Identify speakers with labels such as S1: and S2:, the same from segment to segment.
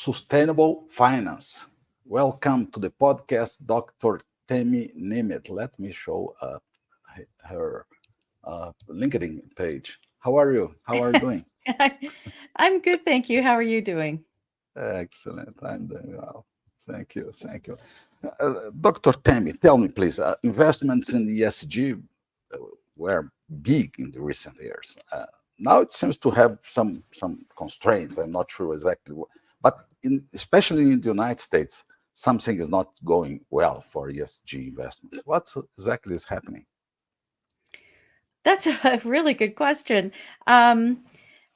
S1: sustainable finance. Welcome to the podcast, Dr. Temi Nemeth. Let me show her LinkedIn page. How are you? How are you doing?
S2: I'm good, thank you. How are you doing?
S1: Excellent. I'm doing well. Thank you. Thank you. Dr. Temi, tell me, please, investments in ESG were big in the recent years. Now it seems to have some constraints. I'm not sure exactly, but especially in the United States, something is not going well for ESG investments. What exactly is happening?
S2: That's a really good question. Um,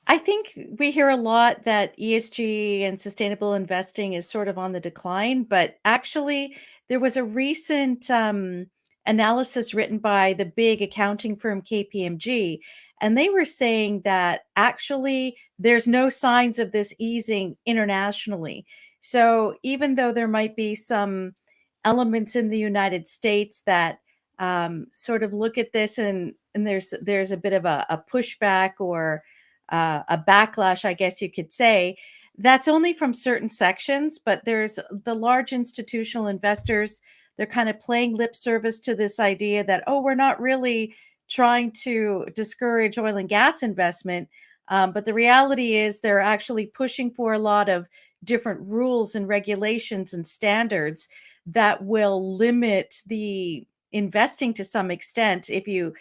S2: I think we hear a lot that ESG and sustainable investing is sort of on the decline, but actually, there was a recent analysis written by the big accounting firm KPMG, and they were saying that actually there's no signs of this easing internationally. So even though there might be some elements in the United States that sort of look at this and there's a bit of a pushback or a backlash, I guess you could say. That's only from certain sections, but there's the large institutional investors. They're kind of playing lip service to this idea that, oh, we're not really trying to discourage oil and gas investment. But the reality is they're actually pushing for a lot of different rules and regulations and standards that will limit the investing to some extent if you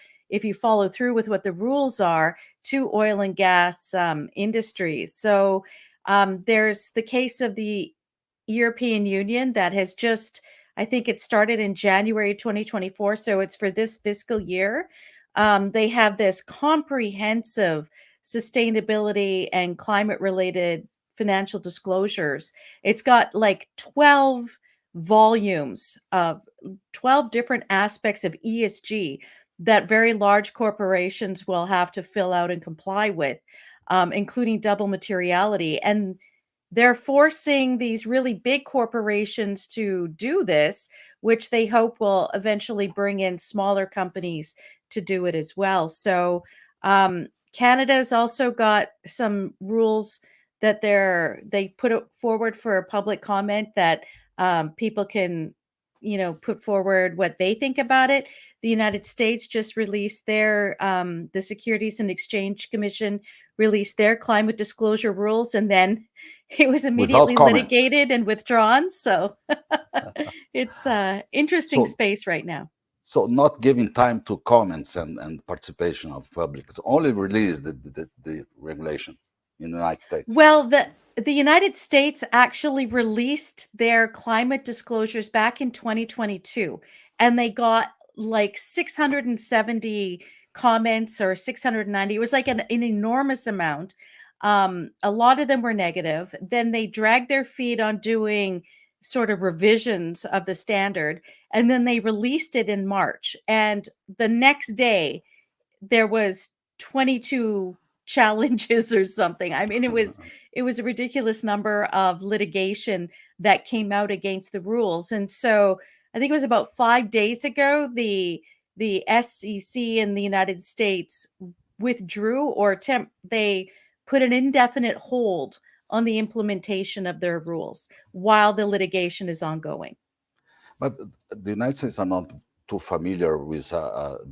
S2: follow through with what the rules are to oil and gas industries. So there's the case of the European Union that has just, I think it started in January 2024. So it's for this fiscal year. They have this comprehensive sustainability and climate related financial disclosures. It's got like 12 volumes of 12 different aspects of ESG that very large corporations will have to fill out and comply with, including double materiality. And they're forcing these really big corporations to do this, which they hope will eventually bring in smaller companies to do it as well. So, Canada's also got some rules that they put it forward for public comment that people can, put forward what they think about it. The United States just released the Securities and Exchange Commission released their climate disclosure rules, and then it was
S1: Without
S2: immediately
S1: comments.
S2: litigated and withdrawn. So it's interesting
S1: So,
S2: space right now.
S1: so not giving time to comments and participation of public. It's only released the regulation in the United States.
S2: Well, the United States actually released their climate disclosures back in 2022, and they got like 670 comments or 690. It was like an enormous amount. A lot of them were negative. Then they dragged their feet on doing sort of revisions of the standard, and then they released it in March. And the next day, there was 22 challenges or something. I mean, it was a ridiculous number of litigation that came out against the rules. And so I think it was about 5 days ago the SEC in the United States withdrew they put an indefinite hold on the implementation of their rules while the litigation is ongoing.
S1: But the United States are not too familiar with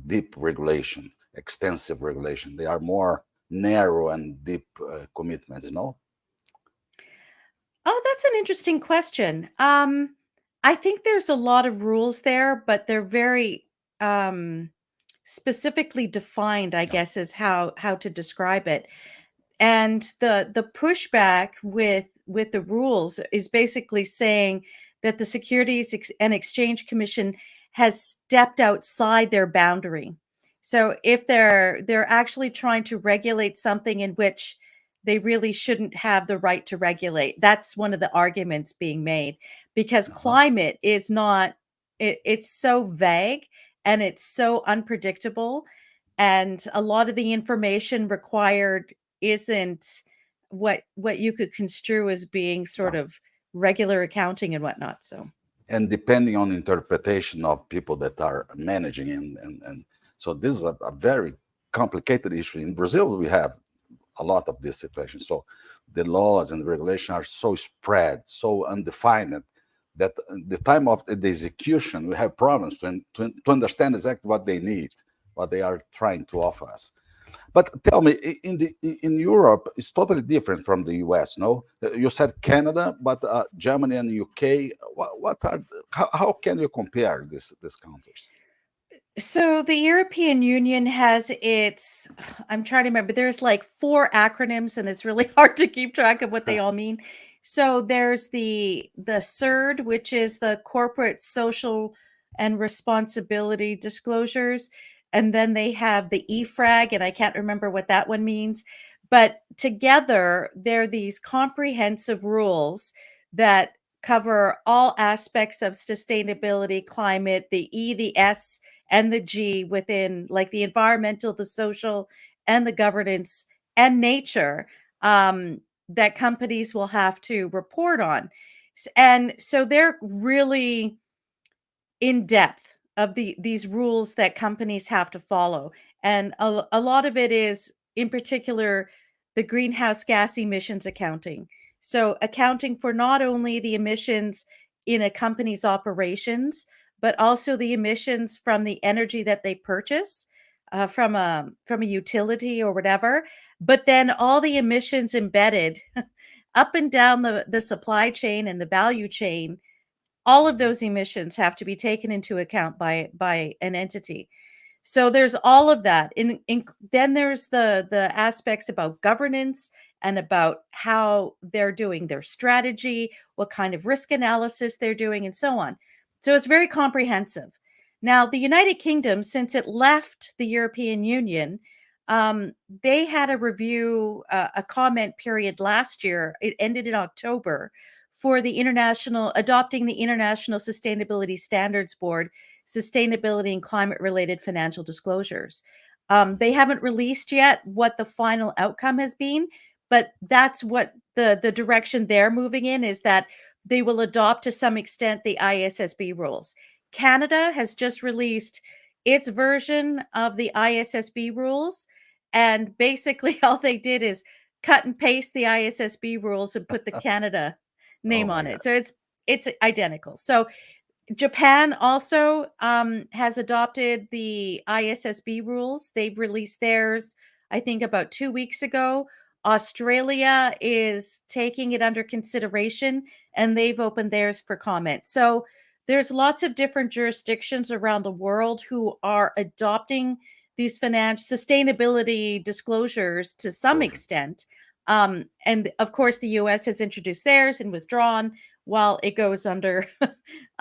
S1: deep regulation, extensive regulation. They are more narrow and deep commitments, no?
S2: Oh, that's an interesting question. I think there's a lot of rules there, but they're very um, specifically defined, I
S1: Yeah.
S2: guess, is how to describe it. And the pushback with the rules is basically saying that the and Exchange Commission has stepped outside their boundary. So if they're actually trying to regulate something in which they really shouldn't have the right to regulate. That's one of the arguments being made because
S1: Uh-huh.
S2: climate is not it's so vague and it's so unpredictable, and a lot of the information required isn't what you could construe as being sort
S1: Yeah.
S2: of regular accounting and whatnot. So
S1: And depending on interpretation of people that are managing and so this is a very complicated issue. In Brazil, we have a lot of this situation. So the laws and regulation are so spread, so undefined, that at the time of the execution, we have problems to understand exactly what they need, what they are trying to offer us. But tell me, in Europe, it's totally different from the US. No, you said Canada, but Germany and UK. What are how can you compare these countries?
S2: So the European Union has its, I'm trying to remember, there's like 4 acronyms and it's really hard to keep track of what they all mean. So there's the CERD, which is the corporate social and responsibility disclosures, and then they have the EFRAG, and I can't remember what that one means. But together, they're these comprehensive rules that cover all aspects of sustainability, climate, the E, the S, and the G within like the environmental, the social, and the governance and nature, that companies will have to report on. And so they're really in depth of these rules that companies have to follow. And a lot of it is, in particular, the greenhouse gas emissions accounting. So accounting for not only the emissions in a company's operations, but also the emissions from the energy that they purchase, from a utility or whatever, but then all the emissions embedded up and down the supply chain and the value chain. All of those emissions have to be taken into account by an entity. So there's all of that. Then there's the aspects about governance and about how they're doing their strategy, what kind of risk analysis they're doing, and so on. So it's very comprehensive. Now, the United Kingdom, since it left the European Union, they had a review, a comment period last year. It ended in October for the international adopting the International Sustainability Standards Board sustainability and climate related financial disclosures. They haven't released yet what the final outcome has been, but that's what the direction they're moving in, is that they will adopt to some extent the ISSB rules. Canada has just released its version of the ISSB rules, and basically all they did is cut and paste the ISSB rules and put the Canada
S1: Oh
S2: name
S1: my
S2: on
S1: God.
S2: it. So it's identical. So Japan also has adopted the ISSB rules. They've released theirs, I think, about 2 weeks ago. Australia is taking it under consideration and they've opened theirs for comment. So there's lots of different jurisdictions around the world who are adopting these financial sustainability disclosures to some
S1: Perfect.
S2: extent. And of course, the US has introduced theirs and withdrawn while it goes under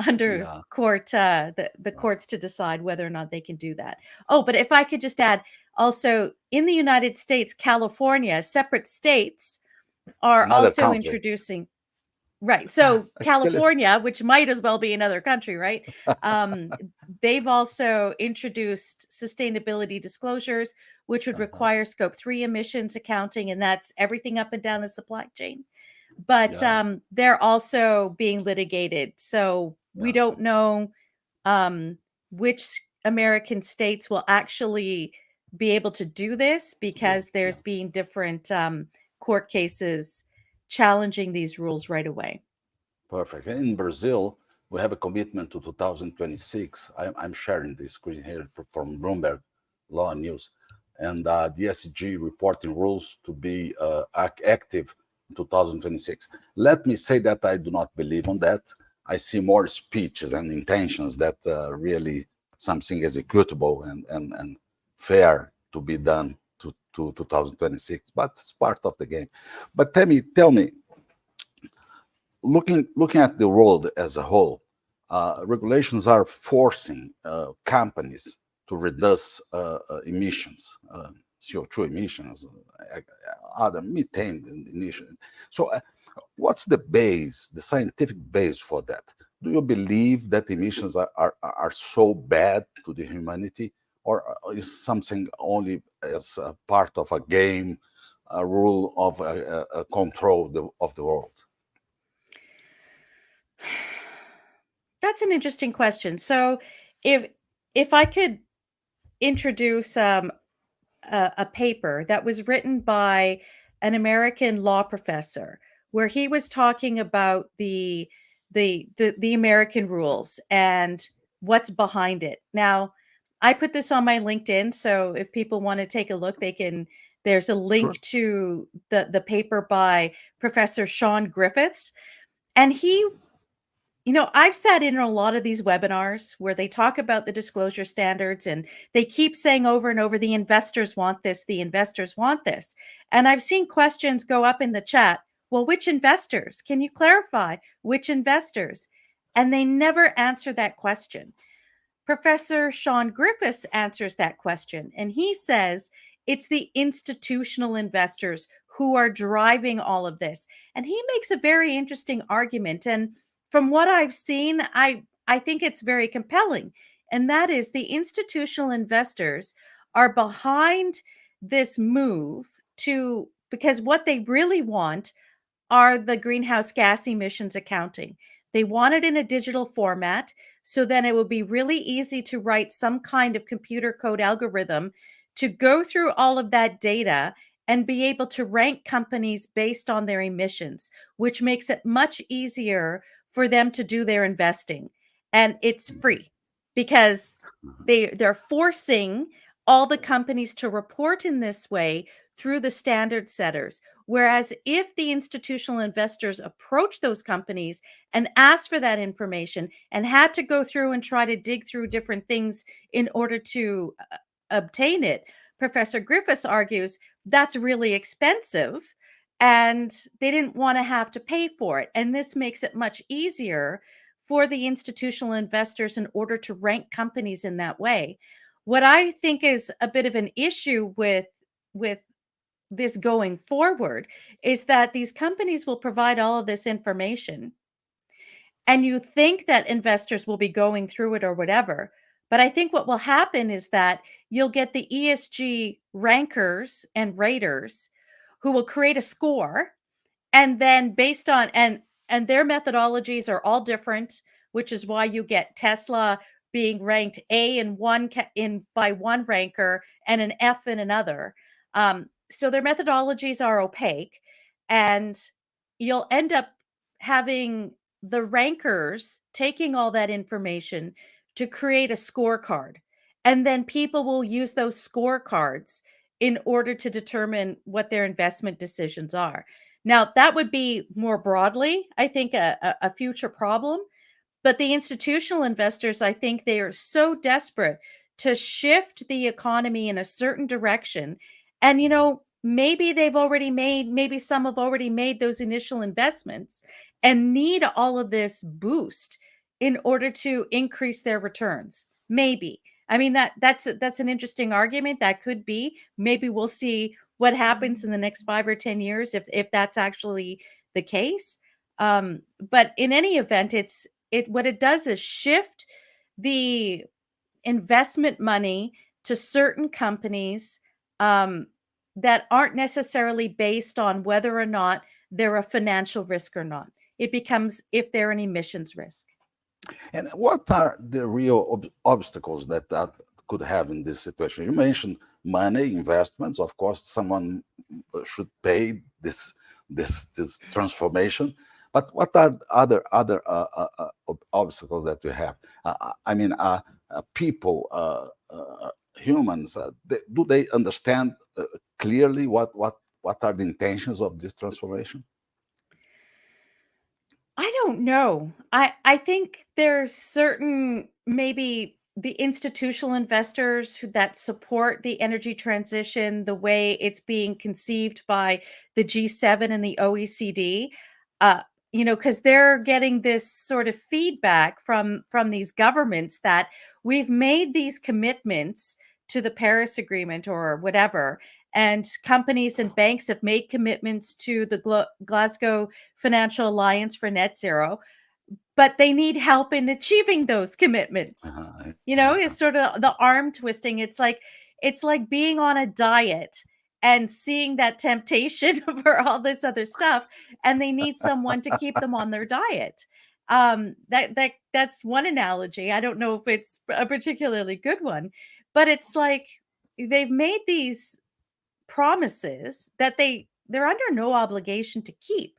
S2: under
S1: Yeah.
S2: court, the
S1: Right.
S2: courts to decide whether or not they can do that. Oh, but if I could just add, also in the United States, California, separate states are
S1: Another
S2: also
S1: country.
S2: introducing. Right. So
S1: Cali-
S2: California, which might as well be another country, right? Um, they've also introduced sustainability disclosures, which would
S1: uh-huh.
S2: require scope 3 emissions accounting, and that's everything up and down the supply chain. But
S1: Yeah.
S2: they're also being litigated. So we
S1: Yeah.
S2: don't know which American states will actually be able to do this,
S1: Do.
S2: because
S1: Yeah.
S2: there's been different court cases challenging these rules right away.
S1: Perfect. In Brazil, we have a commitment to 2026. I'm sharing the screen here from Bloomberg Law News, and the SG reporting rules to be active in 2026. Let me say that I do not believe on that. I see more speeches and intentions that really something executable and fair to be done to 2026. But it's part of the game. But tell me, looking at the world as a whole, regulations are forcing companies to reduce emissions, CO2 emissions, other methane emissions. So, what's the base, the scientific base for that? Do you believe that emissions are so bad to the humanity, or is something only as a part of a game, a rule of a control of the world?
S2: That's an interesting question. So if if I could introduce a paper that was written by an American law professor where he was talking about the American rules and what's behind it. Now, I put this on my LinkedIn, so if people want to take a look, they can. There's a
S1: Sure.
S2: link to the paper by Professor Sean Griffiths, and he, I've sat in a lot of these webinars where they talk about the disclosure standards and they keep saying over and over, the investors want this, the investors want this. And I've seen questions go up in the chat. Well, which investors? Can you clarify which investors? And they never answer that question. Professor Sean Griffiths answers that question, and he says it's the institutional investors who are driving all of this. And he makes a very interesting argument. And from what I've seen, I think it's very compelling. And that is the institutional investors are behind this move to because what they really want are the greenhouse gas emissions accounting. They want it in a digital format so then it will be really easy to write some kind of computer code algorithm to go through all of that data and be able to rank companies based on their emissions, which makes it much easier for them to do their investing. And it's free because they're forcing all the companies to report in this way through the standard setters. Whereas if the institutional investors approach those companies and ask for that information and had to go through and try to dig through different things in order to obtain it, Professor Griffiths argues that's really expensive and they didn't want to have to pay for it. And this makes it much easier for the institutional investors in order to rank companies in that way. What I think is a bit of an issue with this going forward is that these companies will provide all of this information and you think that investors will be going through it or whatever. But I think what will happen is that you'll get the ESG rankers and raters who will create a score and then based on and their methodologies are all different, which is why you get Tesla being ranked A in in by one ranker and an F in another. So their methodologies are opaque, and you'll end up having the rankers taking all that information to create a scorecard. And then people will use those scorecards in order to determine what their investment decisions are. Now, that would be more broadly, I think, a future problem. But the institutional investors, I think they are so desperate to shift the economy in a certain direction. And, maybe some have already made those initial investments and need all of this boost in order to increase their returns. Maybe. I mean, that's an interesting argument. That could be. Maybe we'll see what happens in the next 5 or 10 years if that's actually the case. But in any event, what it does is shift the investment money to certain companies um, that aren't necessarily based on whether or not they're a financial risk or not. It becomes if they're an emissions risk.
S1: And what are the real obstacles that could have in this situation? You mentioned money, investments. Of course, someone should pay this transformation. But what are other obstacles that we have? I mean, people, humans, do they understand clearly what are the intentions of this transformation?
S2: I don't know. I think there's certain maybe the institutional investors that support the energy transition the way it's being conceived by the G7 and the OECD. Uh, because they're getting this sort of feedback from these governments that we've made these commitments to the Paris Agreement or whatever, and companies and banks have made commitments to the Glasgow Financial Alliance for Net Zero, but they need help in achieving those commitments. It's sort of the arm twisting. It's like being on a diet and seeing that temptation for all this other stuff, and they need someone to keep them on their diet. That's one analogy. I don't know if it's a particularly good one, but it's like they've made these promises that they're under no obligation to keep.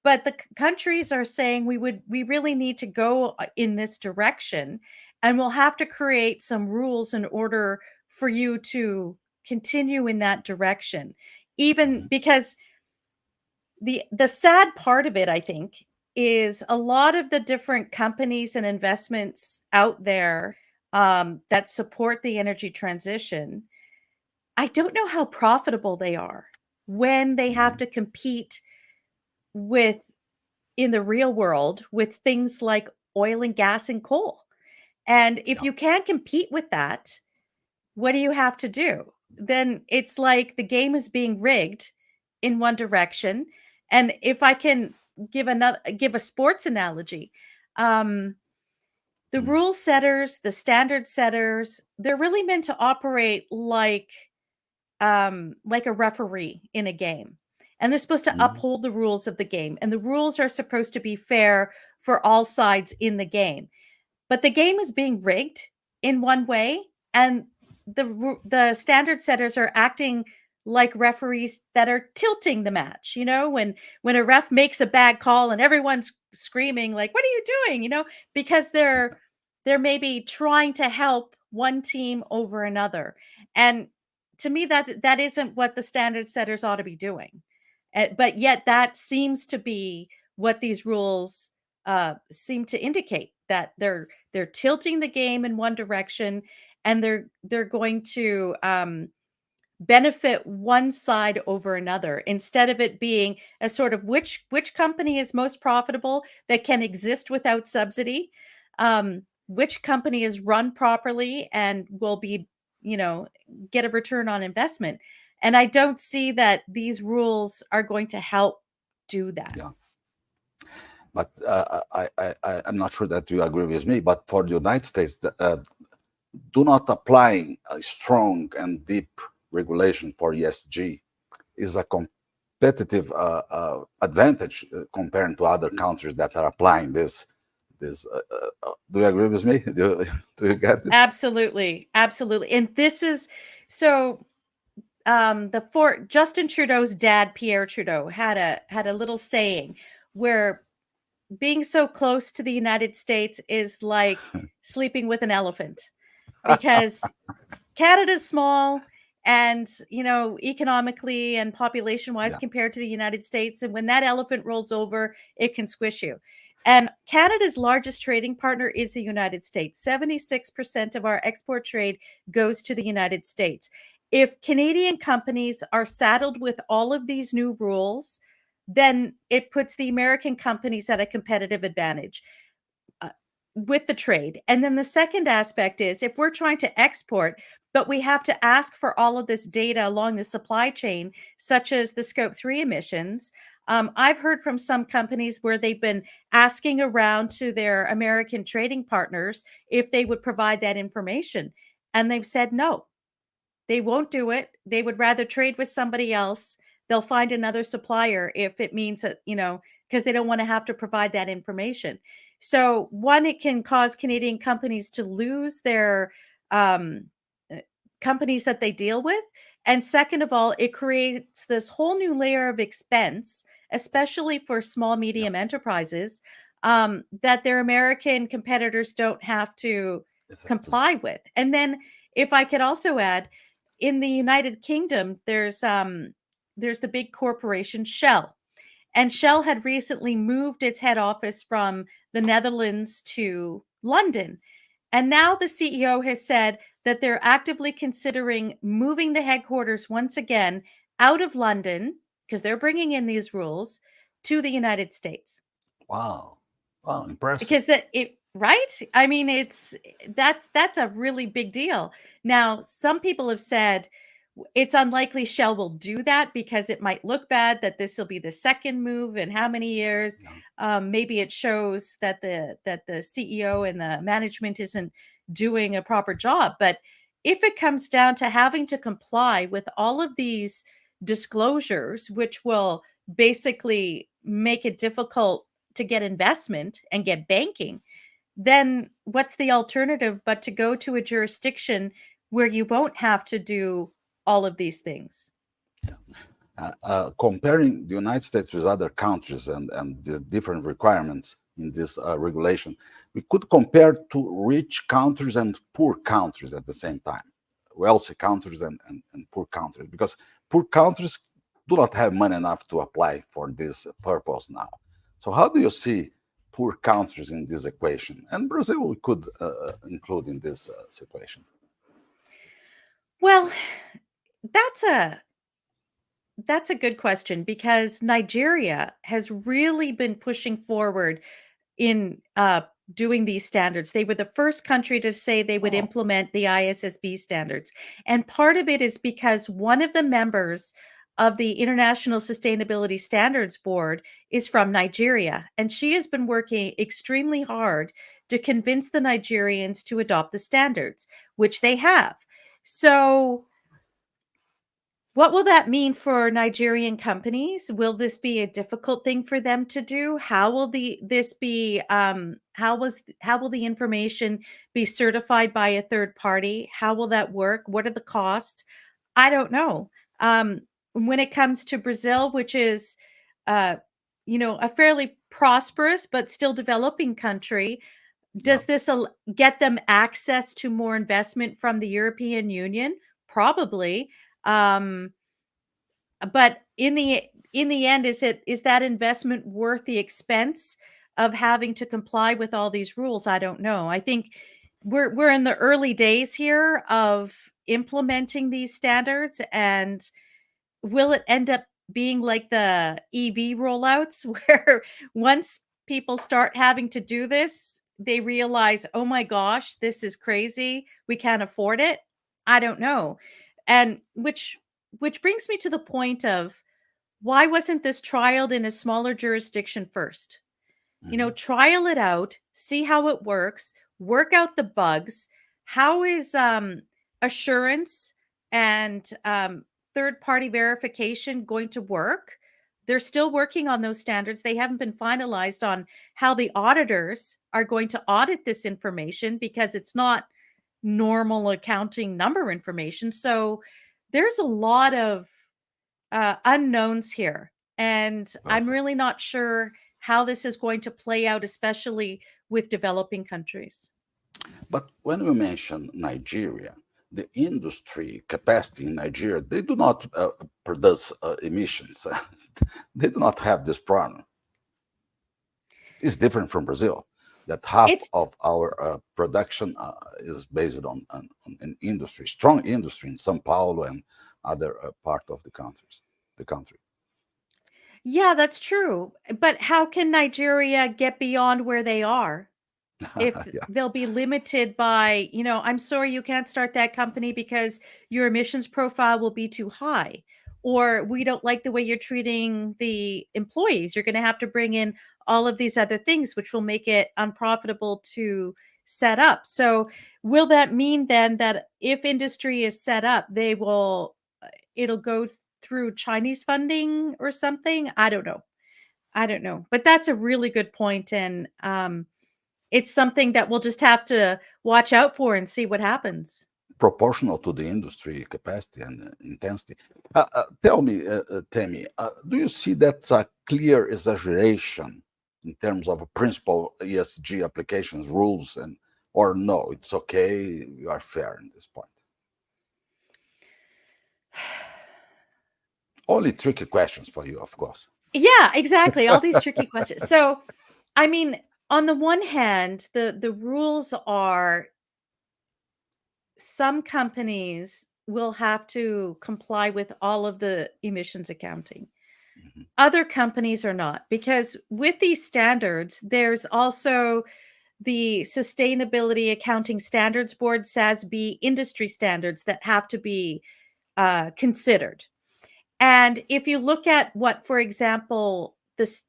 S2: But the countries are saying we really need to go in this direction, and we'll have to create some rules in order for you to continue in that direction. Even because the sad part of it, I think, is a lot of the different companies and investments out there that support the energy transition. I don't know how profitable they are when they have to compete with in the real world with things like oil and gas and coal. And if
S1: Yeah.
S2: you can't compete with that, what do you have to do? Then it's like the game is being rigged in one direction. And if I can give a sports analogy, the
S1: Mm.
S2: rule setters, the standard setters, they're really meant to operate like a referee in a game. And they're supposed to
S1: Mm.
S2: uphold the rules of the game. And the rules are supposed to be fair for all sides in the game. But the game is being rigged in one way, and the standard setters are acting like referees that are tilting the match. When a ref makes a bad call and everyone's screaming like, "What are you doing?" Because they're maybe trying to help one team over another. And to me, that isn't what the standard setters ought to be doing. But yet that seems to be what these rules seem to indicate, that they're tilting the game in one direction, and they're going to benefit one side over another, instead of it being a sort of which company is most profitable that can exist without subsidy, which company is run properly and will be, get a return on investment. And I don't see that these rules are going to help do that.
S1: Yeah. But I'm not sure that you agree with me. But for the United States, do not applying a strong and deep regulation for ESG is a competitive advantage compared to other countries that are applying this. Do you agree with me? Do you get it?
S2: Absolutely. Absolutely. And this is so Justin Trudeau's dad, Pierre Trudeau, had a little saying where being so close to the United States is like sleeping with an elephant, because Canada's small and, economically and population wise
S1: Yeah.
S2: compared to the United States. And when that elephant rolls over, it can squish you. And Canada's largest trading partner is the United States. 76% of our export trade goes to the United States. If Canadian companies are saddled with all of these new rules, then it puts the American companies at a competitive advantage with the trade. And then the second aspect is, if we're trying to export, but we have to ask for all of this data along the supply chain, such as the Scope 3 emissions. I've heard from some companies where they've been asking around to their American trading partners if they would provide that information. And they've said no, they won't do it. They would rather trade with somebody else. They'll find another supplier if it means that, because they don't want to have to provide that information. So, one, it can cause Canadian companies to lose their um, companies that they deal with. And second of all, it creates this whole new layer of expense, especially for small, medium enterprises, that their American competitors don't have to
S1: Exactly.
S2: comply with. And then, if I could also add, in the United Kingdom, there's the big corporation Shell. And Shell had recently moved its head office from the Netherlands to London. And now the CEO has said that they're actively considering moving the headquarters once again out of London, because they're bringing in these rules, to the United States.
S1: Wow. Wow, impressive.
S2: Because right? I mean, that's a really big deal. Now, some people have said it's unlikely Shell will do that because it might look bad that this will be the second move in how many years.
S1: Yeah.
S2: Maybe it shows that the CEO and the management isn't doing a proper job. But if it comes down to having to comply with all of these disclosures, which will basically make it difficult to get investment and get banking, then what's the alternative but to go to a jurisdiction where you won't have to do all of these things?
S1: comparing the United States with other countries and the different requirements in this regulation, we could compare to rich countries and poor countries at the same time, wealthy countries and poor countries, because poor countries do not have money enough to apply for this purpose now. So how do you see poor countries in this equation? And Brazil we could include in this situation.
S2: Well, that's a that's a good question because Nigeria has really been pushing forward in doing these standards. They were the first country to say they would
S1: Oh,
S2: implement the ISSB standards. And part of it is because one of the members of the International Sustainability Standards Board is from Nigeria. And she has been working extremely hard to convince the Nigerians to adopt the standards, which they have. So, what will that mean for Nigerian companies? Will this be a difficult thing for them to do? How will this be? How will the information be certified by a third party? How will that work? What are the costs? I don't know. When it comes to Brazil, which is, uh, a fairly prosperous but still developing country,
S1: yeah.
S2: does this get them access to more investment from the European Union? Probably. Um, but in the end, is that investment worth the expense of having to comply with all these rules? I don't know. I think we're in the early days here of implementing these standards, and will it end up being like the EV rollouts where once people start having to do this, they realize, "Oh my gosh, this is crazy. We can't afford it." I don't know. And which brings me to the point of why wasn't this trialed in a smaller jurisdiction first?
S1: Mhm.
S2: Trial it out, see how it works, work out the bugs. How is assurance and third party verification going to work? They're still working on those standards. They haven't been finalized on how the auditors are going to audit this information because it's not normal accounting number information. So there's a lot of unknowns here. And I'm
S1: Perfect.
S2: really not sure how this is going to play out, especially with developing countries.
S1: But when we mention Nigeria, the industry capacity in Nigeria, they do not produce emissions. They do not have this problem. It's different from Brazil, that half
S2: It's
S1: of our production is based on an industry, strong industry in São Paulo and other part of the country.
S2: Yeah, that's true. But how can Nigeria get beyond where they are? If
S1: Yeah.
S2: they'll be limited by, I'm sorry, you can't start that company because your emissions profile will be too high. Or we don't like the way you're treating the employees. You're going to have to bring in all of these other things, which will make it unprofitable to set up. So, will that mean then that if industry is set up, it'll go through Chinese funding or something? I don't know. I don't know. But that's a really good point. And, it's something that we'll just have to watch out for and see what happens.
S1: Proportional to the industry capacity and intensity. Tell me, Tammy, do you see that's a clear exaggeration in terms of a principal ESG applications rules, and or no, it's okay, you are fair in this point? Only tricky questions for you, of course.
S2: Yeah, exactly. All these tricky questions. So, I mean, on the one hand, the rules are some companies will have to comply with all of the emissions accounting.
S1: Mhm.
S2: Other companies are not, because with these standards, there's also the Sustainability Accounting Standards Board, SASB, industry standards that have to be considered. And if you look at what, for example,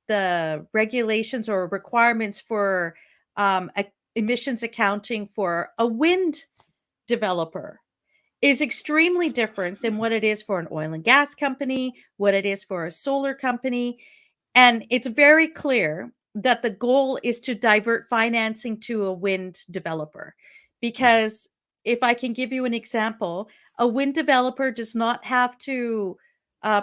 S2: the regulations or requirements for emissions accounting for a wind developer is extremely different than what it is for an oil and gas company, what it is for a solar company. And it's very clear that the goal is to divert financing to a wind developer.
S1: Yeah.
S2: Because if I can give you an example, a wind developer does not have to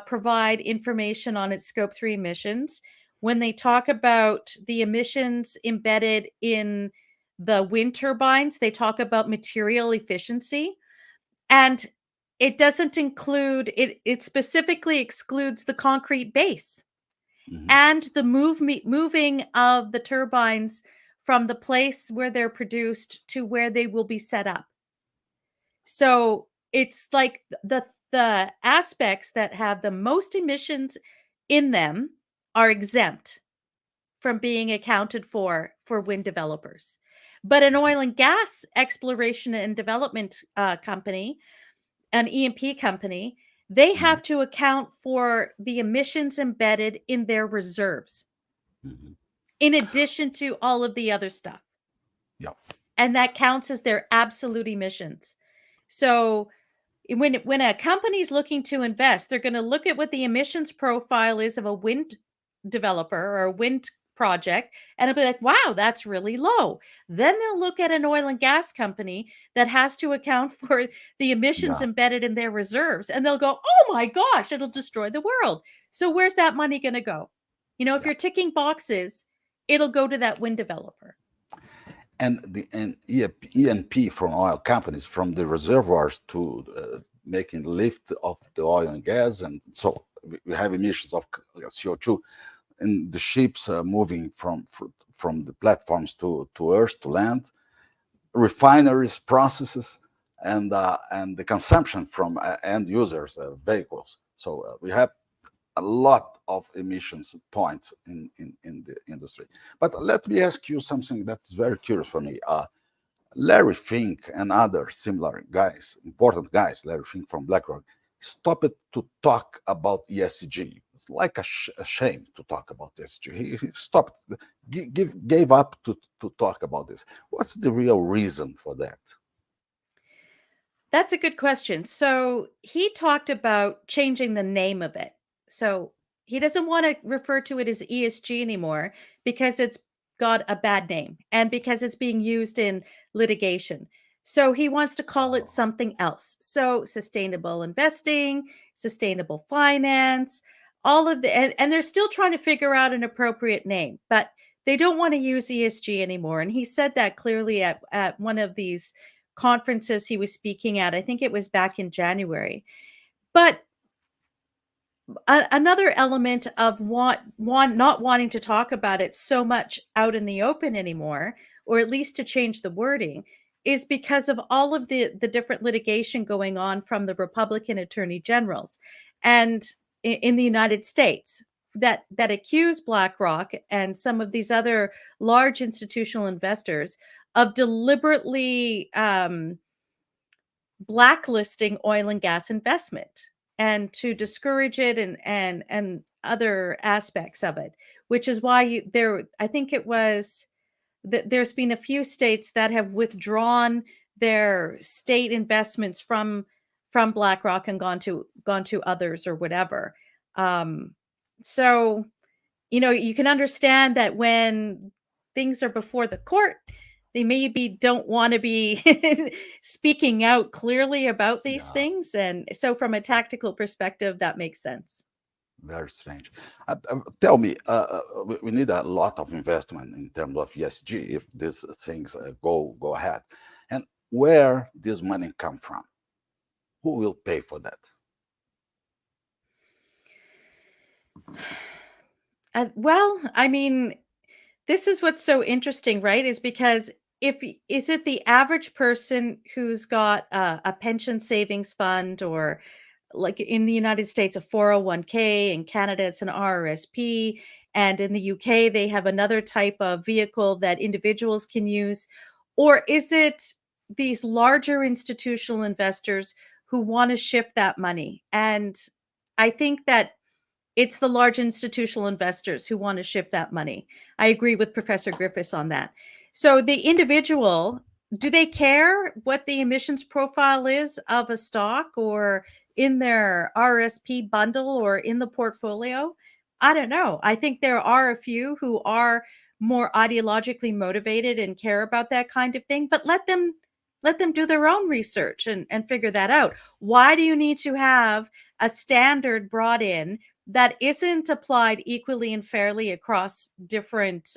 S2: provide information on its Scope 3 emissions. When they talk about the emissions embedded in the wind turbines, they talk about material efficiency. And it doesn't include it, it specifically excludes the concrete base
S1: Mhm.
S2: and the moving of the turbines from the place where they're produced to where they will be set up. So it's like the aspects that have the most emissions in them are exempt from being accounted for wind developers. But an oil and gas exploration and development company, an E&P company, they
S1: Mhm.
S2: have to account for the emissions embedded in their reserves,
S1: Mhm.
S2: in addition to all of the other stuff.
S1: Yeah.
S2: And that counts as their absolute emissions. So when a company's looking to invest, they're going to look at what the emissions profile is of a wind developer or a wind project, and it'll be like, wow, that's really low. Then they'll look at an oil and gas company that has to account for the emissions
S1: Yeah.
S2: embedded in their reserves, and they'll go, oh my gosh, it'll destroy the world. So where's that money going to go? If
S1: Yeah.
S2: you're ticking boxes, it'll go to that wind developer.
S1: And E&P from oil companies, from the reservoirs to making lift of the oil and gas, and so we have emissions of CO2 in the ships moving from the platforms to earth, to land, refineries, processes, and the consumption from end users, vehicles. So we have a lot of emissions points in the industry. But let me ask you something that's very curious for me. Larry Fink and other similar guys, important guys, Larry Fink from BlackRock, stopped to talk about ESG. It's like a shame to talk about ESG. He stopped, gave up to talk about this. What's the real reason for that?
S2: That's a good question. So he talked about changing the name of it. So he doesn't want to refer to it as ESG anymore because it's got a bad name and because it's being used in litigation. So he wants to call it
S1: Oh,
S2: something else. So sustainable investing, sustainable finance, all of and they're still trying to figure out an appropriate name, but they don't want to use ESG anymore. And he said that clearly at one of these conferences he was speaking at. I think it was back in January. But another element of not wanting to talk about it so much out in the open anymore, or at least to change the wording, is because of all of the different litigation going on from the Republican attorney generals and in the United States that accuse BlackRock and some of these other large institutional investors of deliberately blacklisting oil and gas investment and to discourage it and other aspects of it, which is why I think it was that there's been a few states that have withdrawn their state investments from BlackRock and gone to others or whatever. Um, so you can understand that when things are before the court, they maybe don't want to be speaking out clearly about these
S1: yeah,
S2: things. And so, from a tactical perspective, that makes sense.
S1: very strange. Tell me, we need a lot of investment in terms of ESG if these things go ahead. And where this money come from? Who will pay for that?
S2: Well, I mean, this is what's so interesting, right? Is because is it the average person who's got a pension savings fund, or like in the United States, a 401k, in Canada, it's an RRSP, and in the UK, they have another type of vehicle that individuals can use? Or is it these larger institutional investors who want to shift that money? And I think that it's the large institutional investors who want to shift that money. I agree with Professor Griffiths on that. So the individual, do they care what the emissions profile is of a stock or in their RSP bundle or in the portfolio? I don't know. I think there are a few who are more ideologically motivated and care about that kind of thing, but let them do their own research and figure that out. Why do you need to have a standard brought in that isn't applied equally and fairly across different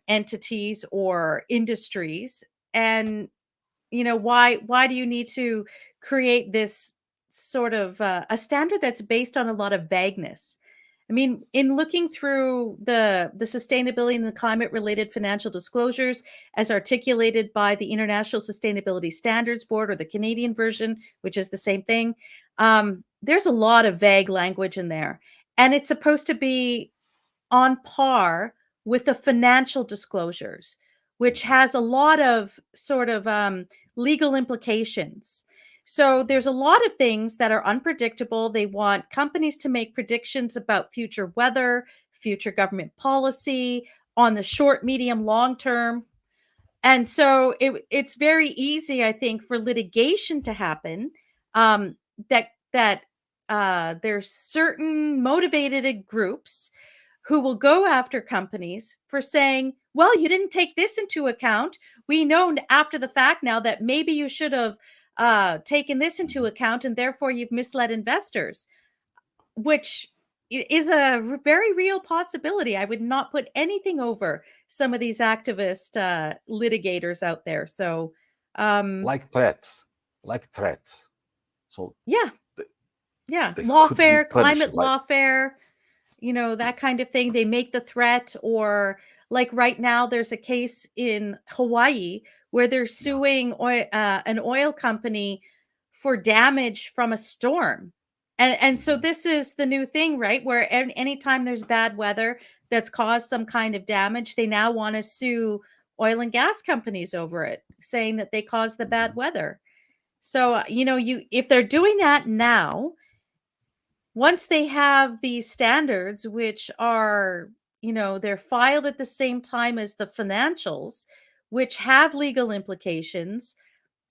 S2: entities or industries. And why do you need to create this sort of a standard that's based on a lot of vagueness? I mean, in looking through the sustainability and the climate related financial disclosures as articulated by the International Sustainability Standards Board, or the Canadian version, which is the same thing, there's a lot of vague language in there, and it's supposed to be on par with the financial disclosures, which has a lot of sort of legal implications. So there's a lot of things that are unpredictable. They want companies to make predictions about future weather, future government policy on the short, medium, long term. And so it's very easy, I think, for litigation to happen. Um, that there's certain motivated groups who will go after companies for saying, well, you didn't take this into account. We know after the fact now that maybe you should have taken this into account, and therefore you've misled investors, which is a very real possibility. I would not put anything over some of these activist litigators out there. So,
S1: Like threats, like threats. So
S2: yeah,
S1: they,
S2: yeah,
S1: they could be
S2: lawfare,
S1: punished
S2: climate
S1: by.
S2: lawfare, that kind of thing. They make the threat, or like right now, there's a case in Hawaii where they're
S1: Yeah.
S2: suing an oil company for damage from a storm. And so
S1: Mhm.
S2: this is the new thing, right? Where anytime there's bad weather that's caused some kind of damage, they now want to sue oil and gas companies over it, saying that they caused the bad
S1: Mhm.
S2: weather. So, if they're doing that now, once they have these standards, which are, they're filed at the same time as the financials, which have legal implications,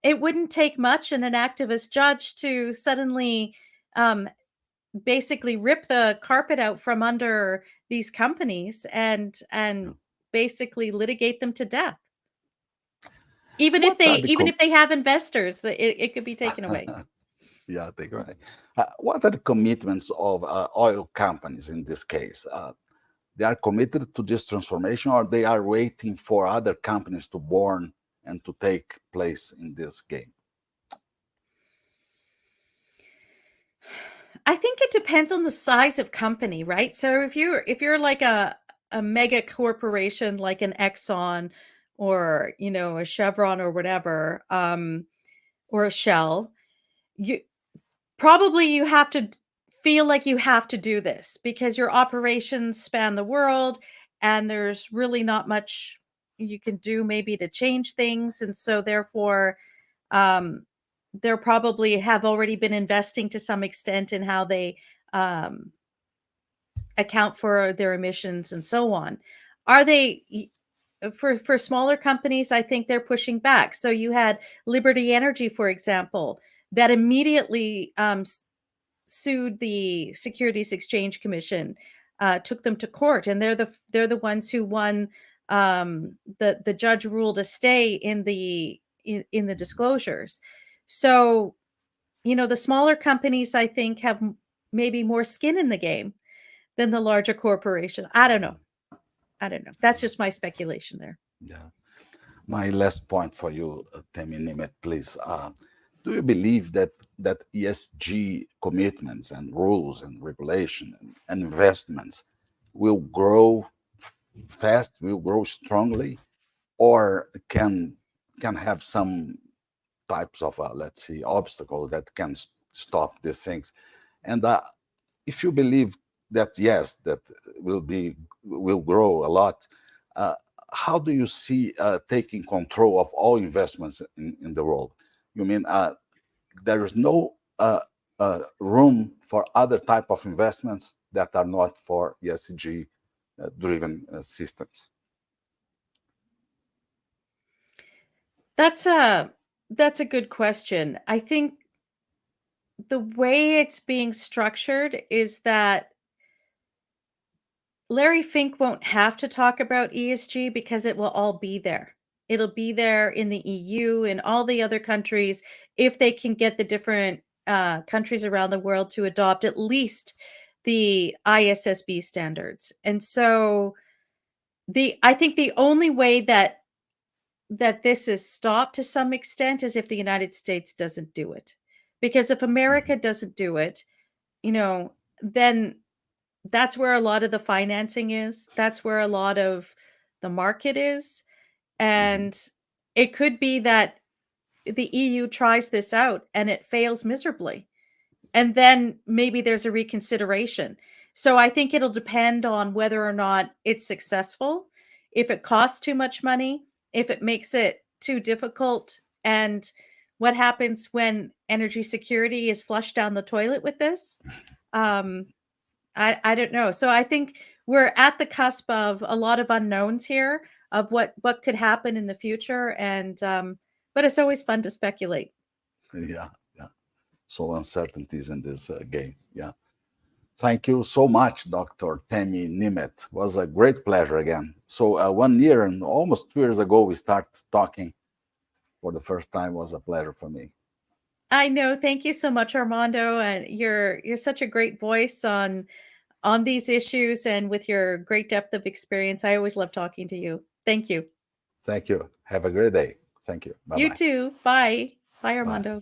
S2: it wouldn't take much and an activist judge to suddenly um, basically rip the carpet out from under these companies
S1: Yeah.
S2: and basically litigate them to death. Even if
S1: What
S2: they
S1: are the
S2: even if they have investors, it could be taken away.
S1: Yeah, they right. What are the commitments of oil companies in this case? They are committed to this transformation, or they are waiting for other companies to born and to take place in this game?
S2: I think it depends on the size of company, right? So if you're like a mega corporation like an Exxon, or a Chevron or whatever, or a Shell, you probably you have to feel like you have to do this because your operations span the world, and there's really not much you can do maybe to change things, and so therefore um they're probably have already been investing to some extent in how they um account for their emissions and so on. Are they for smaller companies, I think they're pushing back. So you had Liberty Energy, for example, that immediately sued the Securities Exchange Commission, took them to court, and they're the ones who won. The judge ruled a stay in the disclosures. So the smaller companies, I think, have maybe more skin in the game than the larger corporation. I don't know.
S1: Mhm.
S2: I don't know. That's just my speculation there.
S1: Yeah. My last point for you, Temi Nimet, please. Do you believe that ESG commitments and rules and regulation and investments will grow fast, will grow strongly, or can have some types of let's see obstacles that can stop these things? And if you believe that yes, that will grow a lot, uh, how do you see taking control of all investments in the world? You mean there is no room for other type of investments that are not for ESG driven systems?
S2: That's a that's a good question. I think the way it's being structured is that Larry Fink won't have to talk about ESG because it will all be there. It'll be there in the EU and all the other countries if they can get the different countries around the world to adopt at least the ISSB standards. And so I think the only way that this is stopped to some extent is if the United States doesn't do it. Because if America doesn't do it, then that's where a lot of the financing is. That's where a lot of the market is. And it could be that the EU tries this out and it fails miserably. And then maybe there's a reconsideration. So I think it'll depend on whether or not it's successful, if it costs too much money, if it makes it too difficult, and what happens when energy security is flushed down the toilet with this. I don't know. So I think we're at the cusp of a lot of unknowns here of what could happen in the future, and but it's always fun to speculate.
S1: Yeah. So uncertainties in this game. Yeah. Thank you so much, Dr. Tami Nimet. It was a great pleasure again. So 1 year and almost 2 years ago, we started talking for the first time. It was a pleasure for me.
S2: I know. Thank you so much, Armando. And you're such a great voice on these issues, and with your great depth of experience. I always love talking to you. Thank you.
S1: Thank you. Have a great day. Thank you. Bye-bye.
S2: You too. Bye. Bye,
S1: Bye.
S2: Armando.